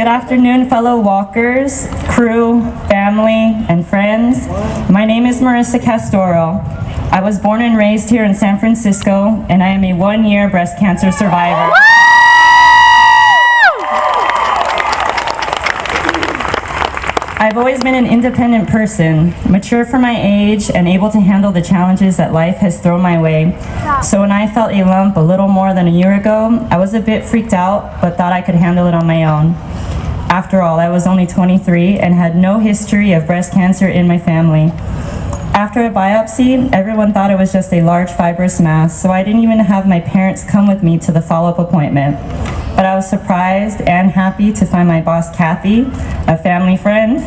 Good afternoon, fellow walkers, crew, family, and friends. My name is Marissa Castoro. I was born and raised here in San Francisco, and I am a one-year breast cancer survivor. I've always been an independent person, mature for my age and able to handle the challenges that life has thrown my way. So when I felt a lump a little more than a year ago, I was a bit freaked out, but thought I could handle it on my own. After all, I was only 23 and had no history of breast cancer in my family. After a biopsy, everyone thought it was just a large fibrous mass, so I didn't even have my parents come with me to the follow-up appointment. But I was surprised and happy to find my boss, Kathy, a family friend,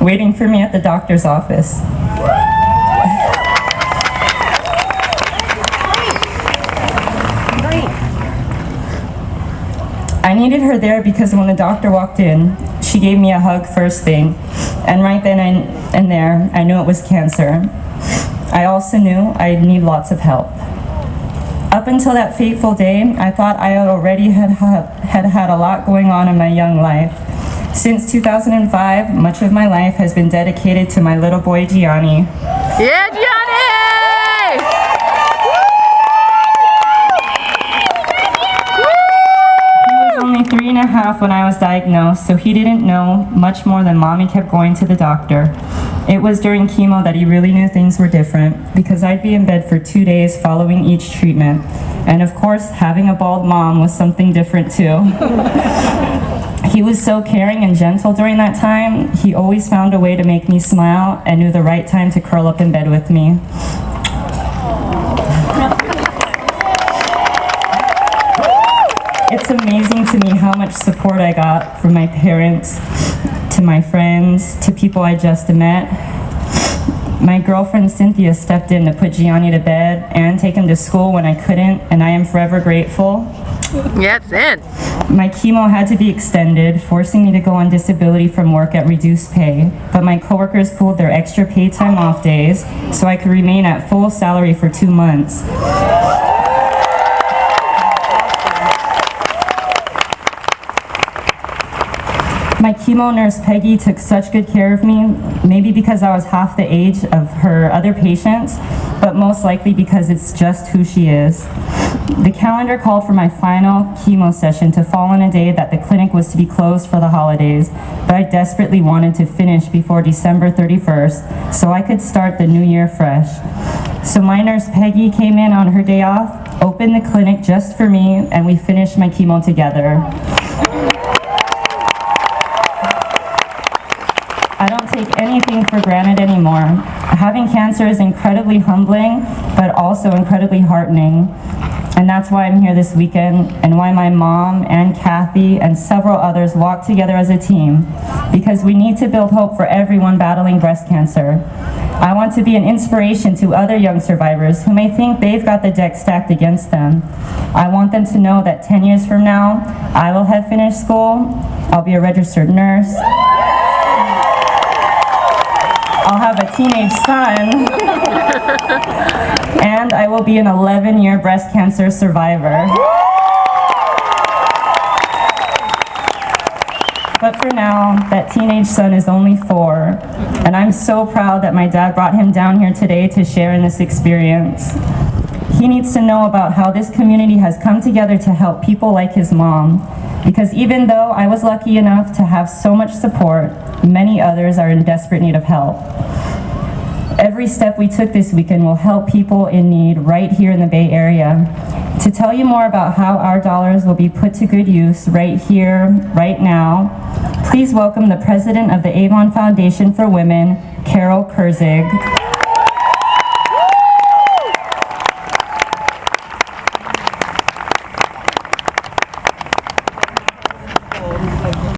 waiting for me at the doctor's office. I needed her there because when the doctor walked in, she gave me a hug first thing, and right then and there, I knew it was cancer. I also knew I'd need lots of help. Up until that fateful day, I thought I already had a lot going on in my young life. Since 2005, much of my life has been dedicated to my little boy, Gianni. Yeah, Gianni! He was only 3.5 when I was diagnosed, so he didn't know much more than Mommy kept going to the doctor. It was during chemo that he really knew things were different, because I'd be in bed for 2 days following each treatment. And of course, having a bald mom was something different too. He was so caring and gentle during that time. He always found a way to make me smile and knew the right time to curl up in bed with me. It's amazing to me how much support I got from my parents, to my friends, to people I just met. My girlfriend Cynthia stepped in to put Gianni to bed and take him to school when I couldn't, and I am forever grateful. Yes, and my chemo had to be extended, forcing me to go on disability from work at reduced pay, but my coworkers pulled their extra paid time off days so I could remain at full salary for 2 months. My chemo nurse, Peggy, took such good care of me, maybe because I was half the age of her other patients, but most likely because it's just who she is. The calendar called for my final chemo session to fall on a day that the clinic was to be closed for the holidays, but I desperately wanted to finish before December 31st so I could start the new year fresh. So my nurse, Peggy, came in on her day off, opened the clinic just for me, and we finished my chemo together. I don't take anything for granted anymore. Having cancer is incredibly humbling, but also incredibly heartening. And that's why I'm here this weekend, and why my mom and Kathy and several others walk together as a team, because we need to build hope for everyone battling breast cancer. I want to be an inspiration to other young survivors who may think they've got the deck stacked against them. I want them to know that 10 years from now, I will have finished school, I'll be a registered nurse, I'll have a teenage son, and I will be an 11-year breast cancer survivor. But for now, that teenage son is only 4, and I'm so proud that my dad brought him down here today to share in this experience. He needs to know about how this community has come together to help people like his mom, because even though I was lucky enough to have so much support, many others are in desperate need of help. Every step we took this weekend will help people in need right here in the Bay Area. To tell you more about how our dollars will be put to good use right here, right now, please welcome the president of the Avon Foundation for Women, Carol Kurzig.